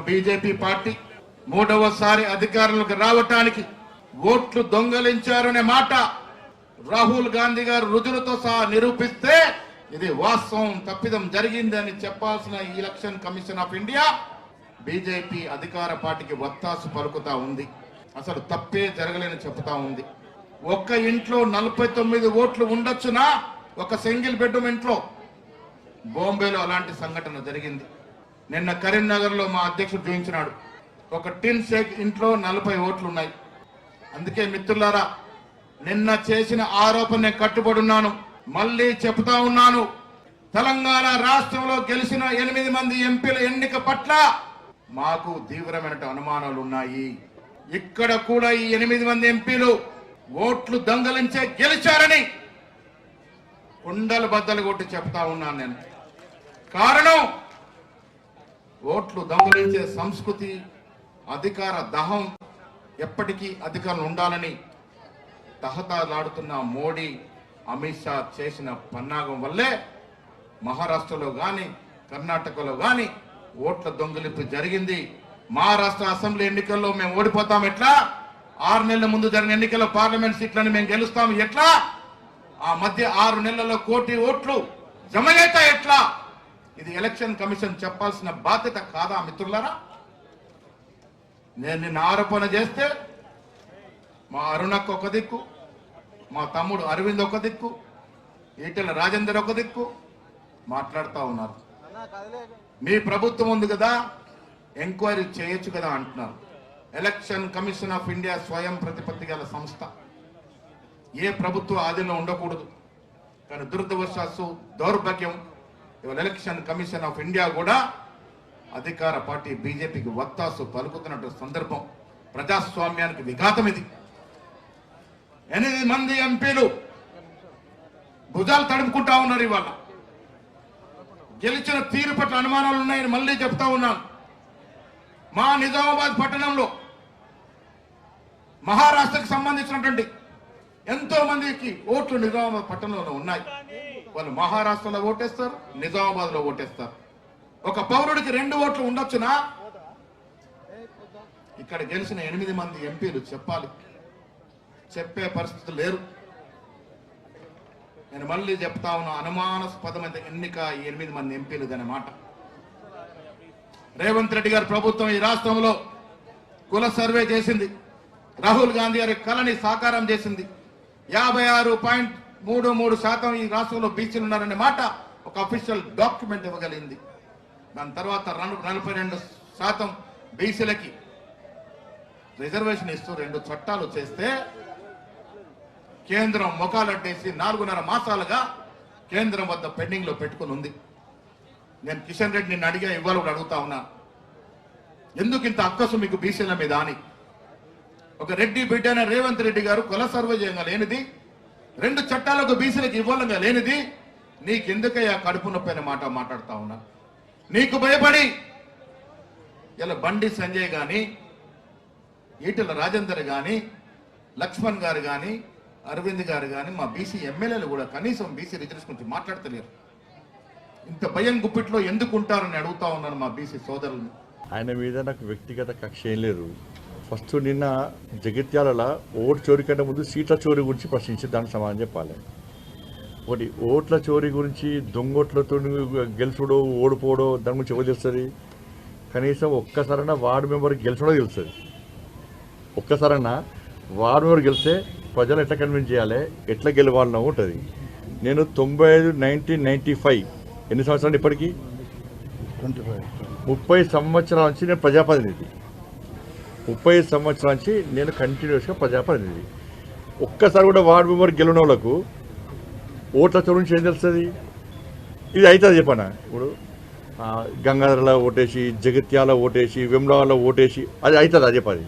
BJP party మూడవసారి అధికారంలోకి రావటానికి ఓట్లు దొంగలించారనే మాట రాహుల్ గాంధీ గారు రుజువులతో సహా నిరూపిస్తే ఇది వాస్తవం తప్పిదం జరిగిందని చెప్పాల్సిన election commission of India BJP అధికార పార్టీకి వత్తాసు పలుకుతా ఉంది. అసలు తప్పే జరగలేని చెప్తా ఉంది. ఒక్క ఇంట్లో 49 ఓట్లు ఉండొచ్చునా? ఒక సింగిల్ బెడ్రూమ్ ఇంట్లో. బాంబేలో అలాంటి సంఘటన జరిగింది. నిన్న కరీంనగర్ లో మా అధ్యక్షుడు చూపించినాడు. ఒక టిన్ షేక్ ఇంట్లో 40 ఓట్లు ఉన్నాయి. అందుకే మిత్రులారా, నిన్న చేసిన ఆరోపణ కట్టుబడి ఉన్నాను. మళ్ళీ చెప్తా ఉన్నాను, తెలంగాణ రాష్ట్రంలో గెలిచిన 8 మంది ఎంపీల ఎన్నిక పట్ల మాకు తీవ్రమైన అనుమానాలు ఉన్నాయి. ఇక్కడ కూడా ఈ 8 మంది ఎంపీలు ఓట్లు దొంగలించే గెలిచారని కుండలు బద్దలు కొట్టి చెప్తా ఉన్నాను నేను. కారణం, ఓట్లు దొంగలించే సంస్కృతి, అధికార దహం ఎప్పటికీ అధికారులు ఉండాలని తహతలాడుతున్న మోడీ, అమిత్ షా చేసిన పన్నాగం వల్లే మహారాష్ట్రలో గాని కర్ణాటకలో గాని ఓట్ల దొంగలింపు జరిగింది. మహారాష్ట్ర అసెంబ్లీ ఎన్నికల్లో మేము ఓడిపోతాం ఎట్లా? 6 నెలల ముందు జరిగిన ఎన్నికల్లో పార్లమెంట్ సీట్లను మేము గెలుస్తాం ఎట్లా? ఆ మధ్య 6 నెలల్లో 1 కోటి ఓట్లు జమయ్యేట ఎట్లా? ఇది ఎలక్షన్ కమిషన్ చెప్పాల్సిన బాధ్యత కాదా మిత్రులారా? నేను నిన్న ఆరోపణ చేస్తే మా అరుణక్ ఒక దిక్కు, మా తమ్ముడు అరవింద్ ఒక దిక్కు, ఈటెల రాజేందర్ ఒక దిక్కు మాట్లాడుతూ ఉన్నారు. మీ ప్రభుత్వం ఉంది కదా, ఎంక్వైరీ చేయొచ్చు కదా అంటున్నారు. ఎలక్షన్ కమిషన్ ఆఫ్ ఇండియా స్వయం ప్రతిపత్తి గల సంస్థ, ఏ ప్రభుత్వ ఆధీనంలో ఉండకూడదు. కానీ దురదృష్టవశాత్తు దౌర్భాగ్యం, ఇవాళ ఎలక్షన్ కమిషన్ ఆఫ్ ఇండియా కూడా అధికార పార్టీ బీజేపీకి వత్తాసు పలుకుతున్నట్టు సందర్భం. ప్రజాస్వామ్యానికి విఘాతం ఇది. 8 మంది ఎంపీలు భుజాలు తడుపుకుంటా ఉన్నారు. ఇవాళ గెలిచిన తీరు పట్ల అనుమానాలు ఉన్నాయని మళ్ళీ చెప్తా ఉన్నాను. మా నిజామాబాద్ పట్టణంలో మహారాష్ట్రకు సంబంధించినటువంటి ఎంతో మందికి ఓట్లు నిజామాబాద్ పట్టణంలో ఉన్నాయి. వాళ్ళు మహారాష్ట్రలో ఓటేస్తారు, నిజామాబాద్ లో ఓటేస్తారు. ఒక పౌరుడికి 2 ఓట్లు ఉండొచ్చునా? ఇక్కడ గెలిచిన 8 మంది ఎంపీలు చెప్పాలి. చెప్పే పరిస్థితి లేరు. నేను మళ్ళీ చెప్తా ఉన్నా, అనుమానాస్పదమైన ఎన్నిక 8 మంది ఎంపీలు అన్నమాట. రేవంత్ రెడ్డి గారి ప్రభుత్వం ఈ రాష్ట్రంలో కుల సర్వే చేసింది. రాహుల్ గాంధీ గారి కళని సాకారం చేసింది. 56.33% ఈ రాష్ట్రంలో బీసీలు ఉన్నారనే మాట ఒక అఫీషియల్ డాక్యుమెంట్ ఇవ్వగలిగింది. దాని తర్వాత 42% బీసీలకి రిజర్వేషన్ ఇస్తూ 2 చట్టాలు చేస్తే కేంద్రం మొఖాలడ్డేసి 4.5 మాసాలుగా కేంద్రం వద్ద పెండింగ్ లో పెట్టుకుని ఉంది. నేను కిషన్ రెడ్డి నిన్ను అడిగా, ఇవ్వాలి కూడా అడుగుతా ఉన్నా, ఎందుకు ఇంత అక్కసు మీకు బీసీల మీద అని. ఒక రెడ్డి బిడ్డ అయిన రేవంత్ రెడ్డి గారు కుల సర్వే చేయంగా లేనిది, 2 చట్టాలకు బీసీలకు ఇవ్వాలంగా లేనిది, నీకెందుకయ్యా కడుపు నొప్పి అనే మాట మాట్లాడుతా ఉన్నా. నీకు భయపడి ఇలా బండి సంజయ్ గాని, ఈటెల రాజేందర్ గాని, లక్ష్మణ్ గారు గాని, అరవింద్ గారు గాని, మా బీసీ ఎమ్మెల్యేలు కూడా కనీసం బీసీ రిజర్వేషన్ గురించి మాట్లాడతలేరు. ఇంత భయం గుప్పిట్లో ఎందుకు ఉంటారని అడుగుతా ఉన్నాను మా బీసీ సోదరులను. ఆయన మీద నాకు వ్యక్తిగత కక్ష ఏం లేదు. ఫస్ట్ నిన్న జగిత్యాలలో ఓటు చోరీ కంటే ముందు సీట్ల చోరీ గురించి ప్రశ్నించి దానికి సమాధానం చెప్పాలి. ఒకటి, ఓట్ల చోరీ గురించి, దొంగోట్లతో గెలుచుడో ఓడిపోవడో దాని గురించి ఎవరు తెలుస్తుంది? కనీసం ఒక్కసారైనా వార్డు మెంబర్ గెలిచడో తెలుస్తుంది. ఒక్కసారైనా వార్డు మెంబర్ గెలిస్తే ప్రజలు ఎట్లా కన్విన్స్ చేయాలి, ఎట్లా గెలవాలనో ఉంటుంది. నేను 1995 ఎన్ని సంవత్సరాలు ఇప్పటికీ 30 సంవత్సరాల నుంచి నేను ప్రజాప్రతినిధి. 30 సంవత్సరాల నుంచి నేను కంటిన్యూస్గా ప్రజాప్రతినిధి. ఒక్కసారి కూడా వార్డు మెంబర్ గెలిచిన వాళ్ళకు ఓట్ల చోటు నుంచి ఏం తెలుస్తుంది? ఇది అవుతుంది చెప్పనా? ఇప్పుడు గంగాధరలో ఓటేసి, జగిత్యాల ఓటేసి, వెమ్లవాడలో ఓటేసి అది అవుతుందా చెప్పది?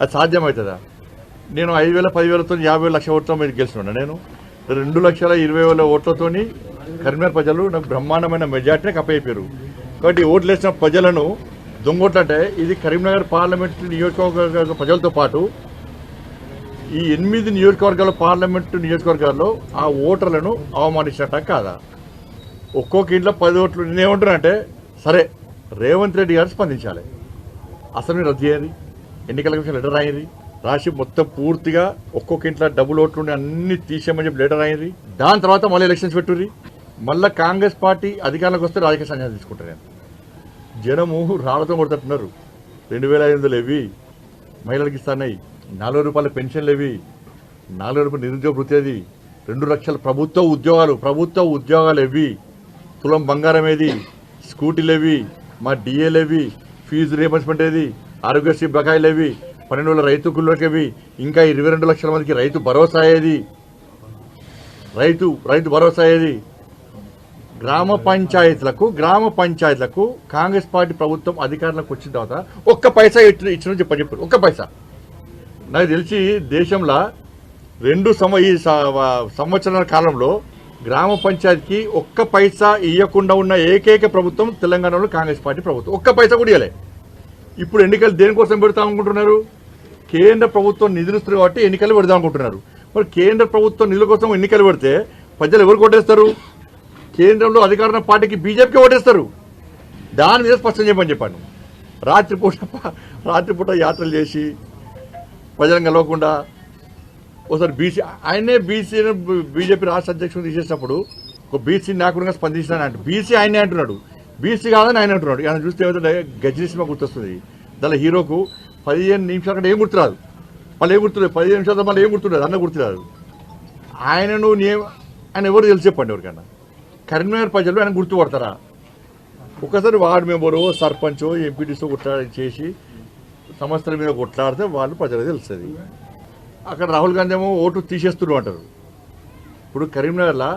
అది సాధ్యమవుతుందా? నేను 5,000 10,000తో 50 లక్షల ఓట్లతో మీరు గెలిచినా. నేను 2,20,000 ఓట్లతో కరీంనగర్ ప్రజలు నాకు బ్రహ్మాండమైన మెజార్టీని కప్పయిపోయారు. కాబట్టి ఓట్లు వేసిన ప్రజలను దొంగోట్లు అంటే ఇది కరీంనగర్ పార్లమెంటు నియోజకవర్గ ప్రజలతో పాటు ఈ 8 నియోజకవర్గాల పార్లమెంటు నియోజకవర్గాల్లో ఆ ఓటర్లను అవమానించినట్ట కాదా? ఒక్కొక్క ఇంట్లో 10 ఓట్లు. నేనేమంటున్నా అంటే, సరే రేవంత్ రెడ్డి గారు స్పందించాలి. అసెంబ్లీ రద్దు చేయాలి, ఎన్నికల కమిషన్ లెటర్ రాయింది, రాసి మొత్తం పూర్తిగా ఒక్కొక్క ఇంట్లో డబుల్ ఓట్లు ఉండి అన్ని తీసేయమని చెప్పి లెటర్ రాయింది. దాని తర్వాత మళ్ళీ ఎలక్షన్స్ పెట్టుర్రి. మళ్ళీ కాంగ్రెస్ పార్టీ అధికారంలోకి వస్తే రాజకీయ సన్యాసం తీసుకుంటారు. నేను జనము రాళ్లతో కొడుతున్నారు. 2500 ఇవి మహిళలకు ఇస్తున్నాయి, 40 రూపాయల పెన్షన్లు ఇవి, 40 రూపాయల నిరుద్యోగ వృత్తి, 2 లక్షల ప్రభుత్వ ఉద్యోగాలు ఇవి, తులం బంగారం ఏది, స్కూటీలు ఇవి, మా డిఏలు ఇవి, ఫీజు రీఎంబర్స్మెంట్ ఏది, ఆరోగ్యశ్రీ బకాయిలు ఇవి, 12,000 రైతు కుళ్ళకి ఇవి, ఇంకా 22 లక్షల మందికి రైతు భరోసా ఏది, రైతు భరోసా ఏది. గ్రామ పంచాయతీలకు కాంగ్రెస్ పార్టీ ప్రభుత్వం అధికారంలోకి వచ్చిన తర్వాత ఒక్క పైసా ఇచ్చిన చెప్పారు. ఒక్క పైసా నాకు తెలిసి దేశంలో ఈ సంవత్సరాల కాలంలో గ్రామ పంచాయతీకి ఒక్క పైసా ఇవ్వకుండా ఉన్న ఏకైక ప్రభుత్వం తెలంగాణలో కాంగ్రెస్ పార్టీ ప్రభుత్వం. ఒక్క పైసా కూడా ఇవ్వలే. ఇప్పుడు ఎన్నికలు దేనికోసం పెడతాం అనుకుంటున్నారు? కేంద్ర ప్రభుత్వం నిధులు ఇస్తుంది కాబట్టి ఎన్నికలు పెడదాం అనుకుంటున్నారు. మరి కేంద్ర ప్రభుత్వం నిధుల కోసం ఎన్నికలు పెడితే ప్రజలు ఎవరు ఓటేస్తారు? కేంద్రంలో అధికార పార్టీకి బీజేపీకి ఓటేస్తారు. దాని మీద స్పష్టం చేయమని చెప్పాను. రాత్రిపూట యాత్రలు చేసి ప్రజలను కలవకుండా ఒకసారి బీజేపీ రాష్ట్ర అధ్యక్షుడు తీసేసినప్పుడు ఒక బీసీ నాయకుడిగా స్పందించినాను బీసీ ఆయనే అంటున్నాడు. బీసీ కాదని ఆయన అంటున్నాడు. ఆయన చూస్తే ఏమైతే గజ్జి సినిమా గుర్తొస్తుంది. దాని హీరోకు 15 నిమిషాల కంటే ఏం గుర్తురాదు. మళ్ళీ ఏం గుర్తులేదు, 15 నిమిషాలతో మళ్ళీ ఏం గుర్తులేదు, అన్న గుర్తురాదు. ఆయన ఎవరు తెలిసి చెప్పండి ఎవరికైనా. కరీంనగర్ ప్రజలు ఆయన గుర్తుపడతారా? ఒకసారి వార్డు మెంబరు, సర్పంచో, ఎంపీటీసో చేసి సమస్యల మీద కొట్లాడితే వాళ్ళు ప్రజలకు తెలుస్తుంది. అక్కడ రాహుల్ గాంధీ ఏమో ఓటు తీసేస్తున్నారు అంటారు. ఇప్పుడు కరీంనగర్లో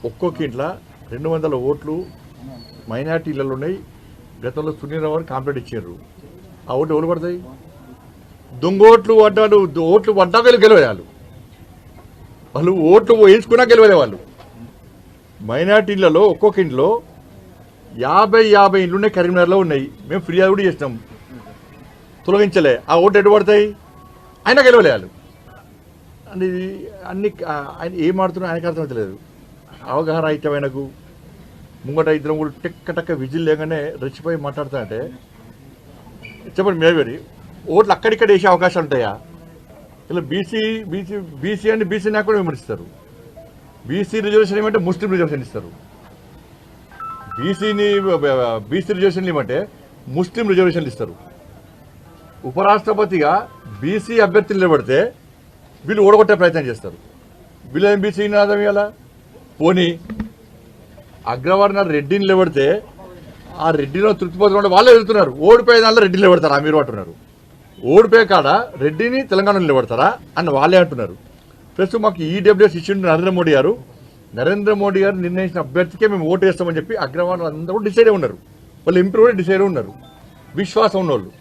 ఒక్కొక్క ఇంట్లో 200 ఓట్లు మైనార్టీలలో ఉన్నాయి. గతంలో సునీరావు గారు కాంప్లైంట్ ఇచ్చారు. ఆ ఓట్లు ఎవరు పడతాయి? దొంగ ఓట్లు పడ్డాక గెలవేయాలి. వాళ్ళు ఓట్లు వేయించుకున్నా గెలవలే వాళ్ళు. మైనార్టీలలో ఒక్కొక్క ఇంట్లో 50 ఇండ్లు ఉన్నాయి, కరీంనగర్లో ఉన్నాయి. మేము ఫిర్యాదు కూడా చేసినాం, తొలగించలే. ఆ ఓట్లు ఎటు పడతాయి? ఆయన గెలవలేయాలి. అంటే ఆయన ఏం ఆడుతున్నా ఆయనకు అర్థమవుతలేదు. అవగాహన అయితే ఆయనకు ముంగట ఇద్దరం కూడా టెక్క విజిల్ లేగానే రెచ్చిపోయి మాట్లాడుతానంటే చెప్పండి. మేవేరి ఓట్లు అక్కడిక్కడ వేసే అవకాశాలు ఉంటాయా? ఇలా బీసీ అని బీసీ నాయకుడు విమర్శిస్తారు. బీసీ రిజర్వేషన్ ఏమంటే ముస్లిం రిజర్వేషన్ ఇస్తారు. బీసీ రిజర్వేషన్ ఏమంటే ముస్లిం రిజర్వేషన్లు ఇస్తారు. ఉపరాష్ట్రపతిగా బీసీ అభ్యర్థులు నిలబడితే వీళ్ళు ఓడగొట్టే ప్రయత్నం చేస్తారు. వీళ్ళు ఏం బీసీ నినాదం ఇవ్వాలా? పోనీ అగ్రవర్ణ రెడ్డిని నిలబడితే ఆ రెడ్డిలో తృప్తిపోతున్న వాళ్ళే వెళ్తున్నారు. ఓడిపోయే దానిలో రెడ్డిని నిలబడతారా మీరు అంటున్నారు. ఓడిపోయే కాడ రెడ్డిని తెలంగాణలో నిలబడతారా అని వాళ్ళే అంటున్నారు. ప్రస్తుతం మాకు ఈడబ్ల్యూఎస్ ఇచ్చిండు నరేంద్ర మోడీ గారు నిర్ణయించిన అభ్యర్థికే మేము ఓటు వేస్తామని చెప్పి అగ్రవర్ణాలు అందరూ డిసైడ్ అయి ఉన్నారు. వాళ్ళు ఎంపీ కూడా డిసైడ్ ఉన్నారు, విశ్వాసం ఉన్నోళ్ళు.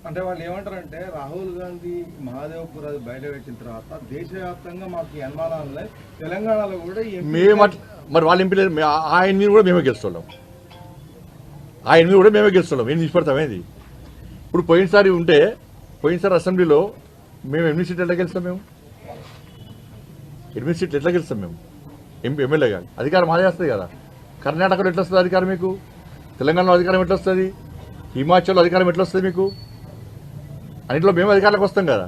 అంటే వాళ్ళు ఏమంటారంటే రాహుల్ గాంధీ మహాదేవ్పూర్ అది బయట పెట్టిన తర్వాత దేశవ్యాప్తంగా మాకు అనుమానాలు తెలంగాణలో కూడా మరి వాళ్ళ ఎంపీ ఆయన మీద కూడా మేమే గెలుస్తున్నాం. ఏం తీసుపడతామేది? ఇప్పుడు పోయినసారి అసెంబ్లీలో మేము 8 సీట్లు ఎట్లా గెలుస్తాం? మేము 8 సీట్లు ఎట్లా గెలుస్తాం? మేము ఎమ్మెల్యే కానీ అధికారం మాదే వస్తుంది కదా. కర్ణాటకలో ఎట్లా వస్తుంది అధికారం మీకు? తెలంగాణలో అధికారం ఎట్లా వస్తుంది? హిమాచల్లో అధికారం ఎట్లా వస్తుంది మీకు? అన్నింటిలో మేము అధికారులకు వస్తాం కదా.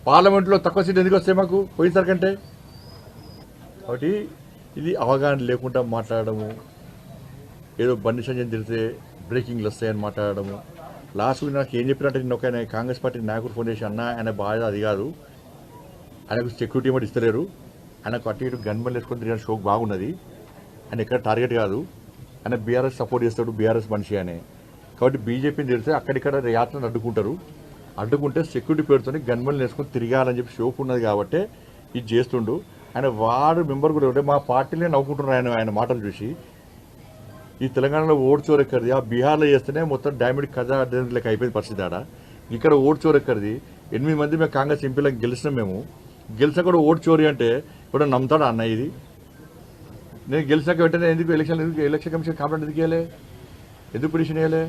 పార్లమెంట్లో తక్కువ సీట్లు ఎందుకు వస్తాయి మాకు పోయినసారి కంటే? కాబట్టి ఇది అవగాహన లేకుండా మాట్లాడము, ఏదో బండి సంజయ్ తిరిగితే బ్రేకింగ్లు వస్తాయని మాట్లాడము. లాస్ట్ నాకు ఏం చెప్పినట్టు నేను ఒక కాంగ్రెస్ పార్టీ నాయకుడు ఫోన్ చేసి, అన్న ఆయన బాధ అది కాదు, ఆయనకు సెక్యూరిటీ కూడా ఇస్తలేరు, ఆయనకు అటు ఇటు గన్మెన్ వేసుకొని తిరిగిన షోక్ బాగున్నది, ఆయన ఎక్కడ టార్గెట్ కాదు, ఆయన బీఆర్ఎస్ సపోర్ట్ చేస్తాడు, బీఆర్ఎస్ మనిషి అనే. కాబట్టి బీజేపీని తెలిస్తే అక్కడిక్కడ యాత్రను అడ్డుకుంటే సెక్యూరిటీ పేరుతో గన్మెన్ వేసుకొని తిరగాలని చెప్పి షోక్ ఉన్నది కాబట్టి ఇది చేస్తుండు. ఆయన వార్డు మెంబర్ కూడా ఉంటే మా పార్టీలే నవ్వుకుంటున్నారు ఆయన మాటలు చూసి. ఈ తెలంగాణలో ఓటు చోరెక్కడిది, ఆ బీహార్లో చేస్తేనే మొత్తం డామిడ్ కథ లెక్క అయిపోయింది పరిస్థితి. ఆడ ఇక్కడ ఓటు చోరెక్కడిది. 8 మంది మేము కాంగ్రెస్ ఎంపీలకు గెలిచినాం. మేము గెలిచా కూడా ఓటు చోరీ అంటే ఇప్పుడు నమ్ముతాడా అన్న? ఇది నేను గెలిచాక వెంటనే ఎలక్షన్ కమిషన్ కంప్లైంట్ ఎందుకు పిటిషన్ వేయలే?